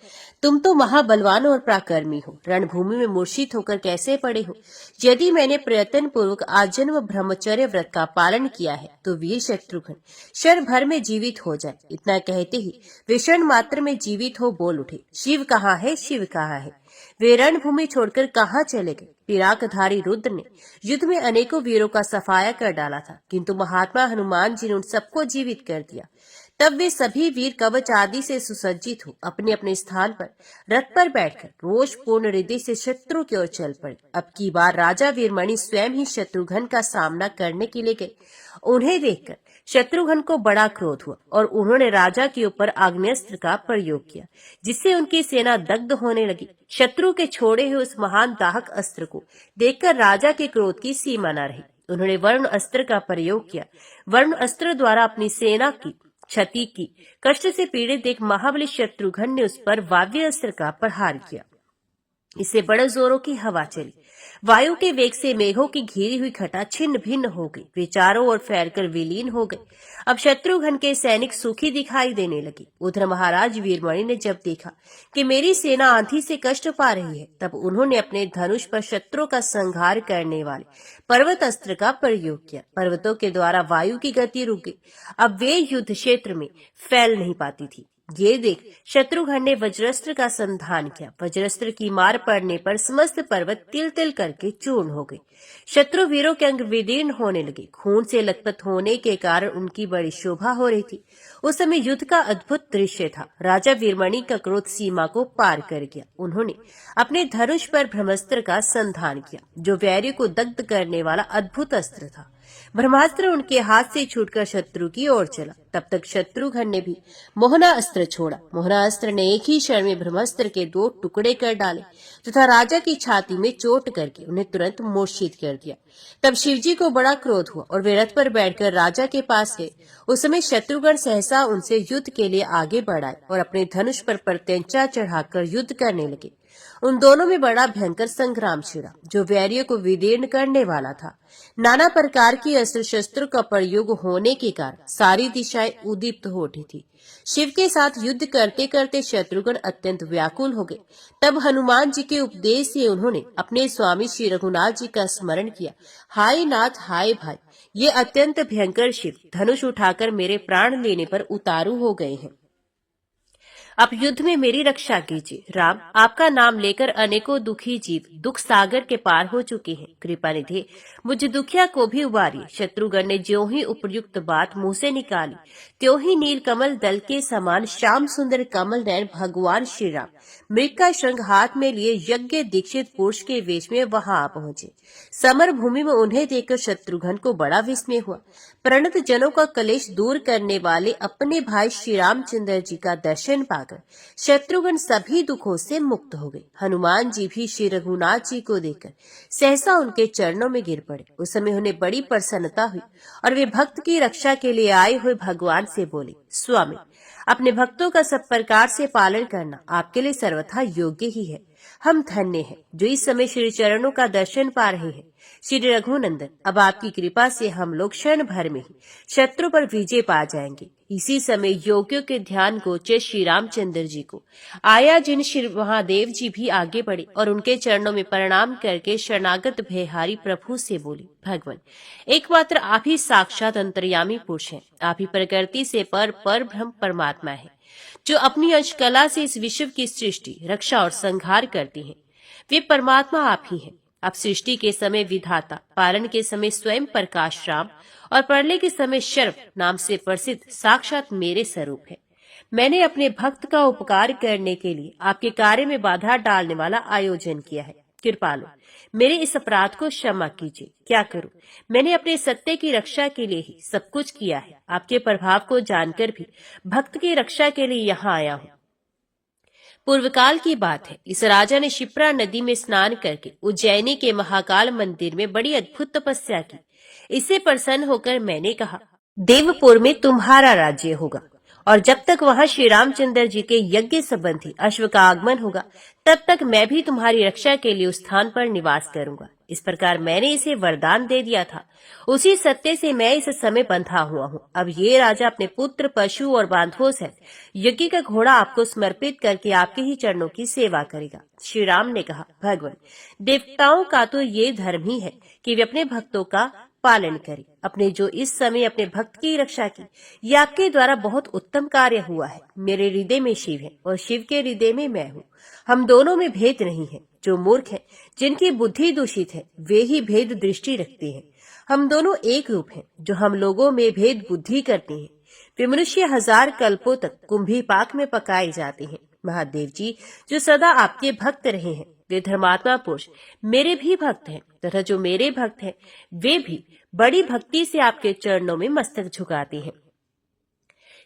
तुम तो महाबलवान और पराक्रमी हो, रणभूमि में मूर्छित होकर कैसे पड़े हो? यदि मैंने प्रयत्न पूर्वक आजन्म ब्रह्मचर्य व्रत का पालन किया है तो वीर शत्रुघ्न क्षण भर में जीवित हो जाए। इतना कहते ही वे क्षण मात्र में जीवित हो बोल उठे, शिव कहाँ है, शिव कहाँ है? वे रणभूमि छोड़कर कहाँ चले गए? पिराकधारी रुद्र ने युद्ध में अनेकों वीरों का सफाया कर डाला था, किंतु महात्मा हनुमान जी ने उन सबको जीवित कर दिया। तब वे सभी वीर कवच आदि से सुसज्जित हो अपने अपने स्थान पर रथ पर बैठकर रोषपूर्ण हृदय से शत्रु की ओर चल पड़े। अब की बार राजा वीरमणि स्वयं ही शत्रुघ्न का सामना करने के लिए गए। उन्हें देखकर शत्रुघ्न को बड़ा क्रोध हुआ और उन्होंने राजा के ऊपर आग्नेयास्त्र का प्रयोग किया, जिससे उनकी सेना दग्ध होने लगी। शत्रु के छोड़े हुए उस महान दाहक अस्त्र को देखकर राजा के क्रोध की सीमा न रही। उन्होंने वरुण अस्त्र का प्रयोग किया। वरुण अस्त्र द्वारा अपनी सेना की क्षति की। कष्ट से पीड़ित देख महाबली शत्रुघ्न ने उस पर वाव्य अस्त्र का प्रहार किया। इससे बड़े जोरों की हवा चली। वायु के वेग से मेघों की घिरी हुई घटा छिन्न भिन्न हो गई। वे चारों ओर फैलकर विलीन हो गए। अब शत्रुघ्न के सैनिक सूखी दिखाई देने लगे। उधर महाराज वीरमणि ने जब देखा कि मेरी सेना आंधी से कष्ट पा रही है, तब उन्होंने अपने धनुष पर शत्रु का संहार करने वाले पर्वत अस्त्र का प्रयोग किया। पर्वतों के द्वारा वायु की गति रुक गई। अब वे युद्ध क्षेत्र में फैल नहीं पाती थी। ये देख शत्रुघ्न ने वज्रास्त्र का संधान किया। वज्रास्त्र की मार पड़ने पर समस्त पर्वत तिल तिल करके चूर्ण हो गए। शत्रु वीरों के अंग विदीर्ण होने लगे। खून से लथपथ होने के कारण उनकी बड़ी शोभा हो रही थी। उस समय युद्ध का अद्भुत दृश्य था। राजा वीरमणि का क्रोध सीमा को पार कर गया। उन्होंने अपने धनुष पर ब्रह्मास्त्र का संधान किया, जो वैरी को दग्ध करने वाला अद्भुत अस्त्र था। ब्रह्मास्त्र उनके हाथ से छूटकर शत्रु की ओर चला। तब तक शत्रुघ्न ने भी मोहना अस्त्र छोड़ा। मोहना अस्त्र ने एक ही क्षण में ब्रह्मास्त्र के 2 टुकड़े कर डाले तथा राजा की छाती में चोट करके उन्हें तुरंत मूर्छित कर दिया। तब शिवजी को बड़ा क्रोध हुआ और वे रथ पर बैठकर राजा के पास गए। उस समय शत्रुघ्न सहसा उनसे युद्ध के लिए आगे बढ़ाए और अपने धनुष पर प्रत्यंचा चढ़ाकर युद्ध करने लगे। उन दोनों में बड़ा भयंकर संग्राम छिड़ा, जो वैरियों को विदीर्ण करने वाला था। नाना प्रकार की अस्त्र शस्त्रों का प्रयोग होने के कारण सारी दिशाएं उद्दीप्त हो उठी थी। शिव के साथ युद्ध करते करते शत्रुघ्न अत्यंत व्याकुल हो गए। तब हनुमान जी के उपदेश से उन्होंने अपने स्वामी श्री रघुनाथ जी का स्मरण किया। हाय नाथ, हाय भाई, ये अत्यंत भयंकर शिव धनुष उठाकर मेरे प्राण लेने पर उतारू हो गए हैं। आप युद्ध में मेरी रक्षा कीजिए। राम, आपका नाम लेकर अनेकों दुखी जीव दुख सागर के पार हो चुके हैं। कृपा निधि, मुझ दुखिया को भी उबारिए। शत्रुघ्न ने ज्यों ही उपयुक्त बात मुंह से निकाली, त्यों ही नील कमल दल के समान श्याम सुंदर कमल नयन भगवान श्री राम मृग का शंख हाथ में लिए यज्ञ दीक्षित पुरुष के वेश में वहां आ पहुंचे। समर भूमि में उन्हें देखकर शत्रुघ्न को बड़ा विस्मय हुआ। प्रणत जनों का कलेश दूर करने वाले अपने भाई श्री रामचंद्र जी का दर्शन पाकर शत्रुघ्न सभी दुखों से मुक्त हो गए। हनुमान जी भी श्री रघुनाथ जी को देखकर सहसा उनके चरणों में गिर पड़े। उस समय उन्हें बड़ी प्रसन्नता हुई और वे भक्त की रक्षा के लिए आए हुए भगवान से बोले, स्वामी, अपने भक्तों का सब प्रकार से पालन करना आपके लिए सर्वथा योग्य ही है। हम धन्य हैं जो इस समय श्री चरणों का दर्शन पा रहे हैं। श्री रघुनंदन, अब आपकी कृपा से हम लोग क्षण भर में ही शत्रु पर विजय पा जाएंगे। इसी समय योगियों के ध्यान गोचर श्री रामचंद्र जी को आया, जिन श्री महादेव जी भी आगे बढ़े और उनके चरणों में प्रणाम करके शरणागत भयहारी प्रभु से बोली, भगवान, एकमात्र आप ही साक्षात अंतर्यामी पुरुष हैं। आप ही प्रकृति से पर ब्रह्म परमात्मा है, जो अपनी अंश कला से इस विश्व की सृष्टि, रक्षा और संहार करती हैं। वे परमात्मा आप ही हैं। आप सृष्टि के समय विधाता, पालन के समय स्वयं प्रकाश राम और प्रलय के समय शर्व नाम से प्रसिद्ध साक्षात मेरे स्वरूप है। मैंने अपने भक्त का उपकार करने के लिए आपके कार्य में बाधा डालने वाला आयोजन किया है। कृपालु, मेरे इस अपराध को क्षमा कीजिए। क्या करूं? मैंने अपने सत्य की रक्षा के लिए ही सब कुछ किया है। आपके प्रभाव को जानकर भी भक्त की रक्षा के लिए यहाँ आया हूँ। पूर्व काल की बात है, इस राजा ने शिप्रा नदी में स्नान करके उज्जैनी के महाकाल मंदिर में बड़ी अद्भुत तपस्या की। इससे प्रसन्न होकर मैंने कहा, देवपुर में तुम्हारा राज्य होगा और जब तक वहां श्री रामचंद्र जी के यज्ञ संबंधी अश्व का आगमन होगा, तब तक मैं भी तुम्हारी रक्षा के लिए उस स्थान पर निवास करूंगा। इस प्रकार मैंने इसे वरदान दे दिया था। उसी सत्य से मैं इस समय बंधा हुआ हूँ। अब ये राजा अपने पुत्र, पशु और बांधवों सहित यज्ञ का घोड़ा आपको समर्पित करके आपके ही चरणों की सेवा करेगा। श्री राम ने कहा, भगवान, देवताओं का तो ये धर्म ही है कि वे अपने भक्तों का पालन करें। अपने जो इस समय अपने भक्त की रक्षा की, ये आपके द्वारा बहुत उत्तम कार्य हुआ है। मेरे हृदय में शिव है और शिव के हृदय में मैं हूँ। हम दोनों में भेद नहीं है। जो मूर्ख है, जिनकी बुद्धि दूषित है, वे ही भेद दृष्टि रखते हैं। हम दोनों एक रूप हैं। जो हम लोगों में भेद बुद्धि करते हैं, वे मनुष्य 1000 कल्पों तक कुंभी पाक में पकाए जाते हैं। महादेव जी, जो सदा आपके भक्त रहे हैं, वे धर्मात्मा पुरुष मेरे भी भक्त हैं, तथा जो मेरे भक्त हैं, वे भी बड़ी भक्ति से आपके चरणों में मस्तक झुकाते हैं।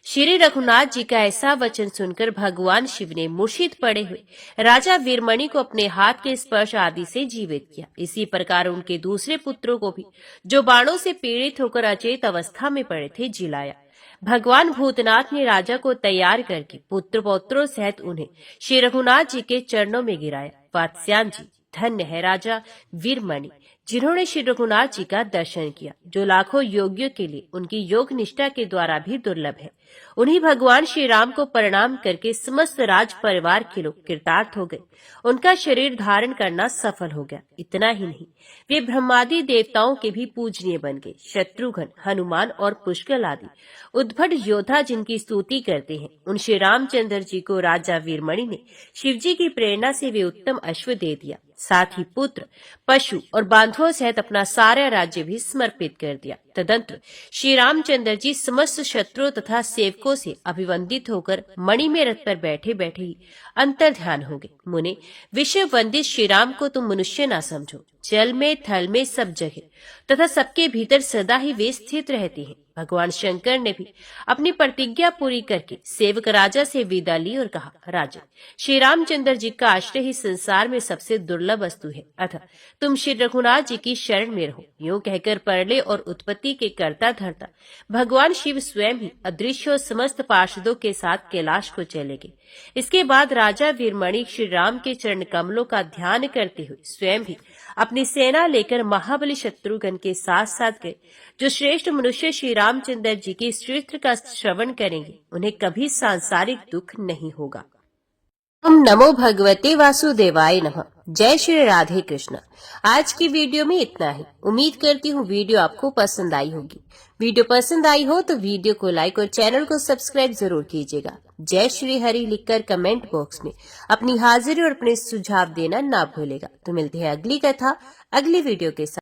श्री रघुनाथ जी का ऐसा वचन सुनकर भगवान शिव ने मूर्छित पड़े हुए राजा वीरमणि को अपने हाथ के स्पर्श आदि से जीवित किया। इसी प्रकार उनके दूसरे पुत्रों को भी, जो बाणों से पीड़ित होकर अचेत अवस्था में पड़े थे, जिलाया। भगवान भूतनाथ ने राजा को तैयार करके पुत्र पौत्रों सहित उन्हें श्री रघुनाथ जी के चरणों में गिराया। वात्स्यायन जी, धन्य है राजा वीरमणि, जिन्होंने श्री रघुनाथ जी का दर्शन किया, जो लाखों योगियों के लिए उनकी योग निष्ठा के द्वारा भी दुर्लभ है। उन्हीं भगवान श्री राम को प्रणाम करके समस्त राज परिवार के लोग कृतार्थ हो गए। उनका शरीर धारण करना सफल हो गया। इतना ही नहीं, वे ब्रह्मादि देवताओं के भी पूजनीय बन गए। शत्रुघ्न, हनुमान और पुष्कल आदि उद्भट योद्धा जिनकी स्तुति करते हैं, उन श्री रामचंद्र जी को राजा वीरमणि ने शिवजी की प्रेरणा से वे उत्तम अश्व दे दिया। साथ ही पुत्र, पशु और बांधवों सहित अपना सारा राज्य भी समर्पित कर दिया। तदंतर श्री रामचंद्र जी समस्त शत्रुओं तथा सेवकों से अभिवंदित होकर मणि में रथ पर बैठे बैठे ही अंतर ध्यान हो गए। मुने, विश्व वंदित श्री राम को तुम मनुष्य ना समझो। जल में, थल में, सब जगह तथा सबके भीतर सदा ही वे स्थित रहते हैं। भगवान शंकर ने भी अपनी प्रतिज्ञा पूरी करके सेवक राजा से विदा ली और कहा, राजा, श्री रामचंद्र जी का आश्रय ही संसार में सबसे दुर्लभ वस्तु है, अतः तुम श्री रघुनाथ जी की शरण में रहो। यूं कहकर प्रलय और उत्पत्ति के कर्ता धर्ता भगवान शिव स्वयं ही अदृश्य और समस्त पार्षदों के साथ कैलाश को चले गए। इसके बाद राजा वीरमणि श्री राम के चरण कमलों का ध्यान करते हुए स्वयं भी अपनी सेना लेकर महाबली शत्रुघ्न के साथ साथ गए। जो श्रेष्ठ मनुष्य श्री रामचंद्र जी के चरित्र का श्रवण करेंगे, उन्हें कभी सांसारिक दुख नहीं होगा। ओम नमो भगवते वासुदेवाय नमः। जय श्री राधे कृष्ण। आज की वीडियो में इतना ही। उम्मीद करती हूँ वीडियो आपको पसंद आई होगी। वीडियो पसंद आई हो तो वीडियो को लाइक और चैनल को सब्सक्राइब जरूर कीजिएगा। जय श्री हरि लिखकर कमेंट बॉक्स में अपनी हाजिरी और अपने सुझाव देना ना भूलेगा। तो मिलते हैं अगली कथा अगली वीडियो के साथ।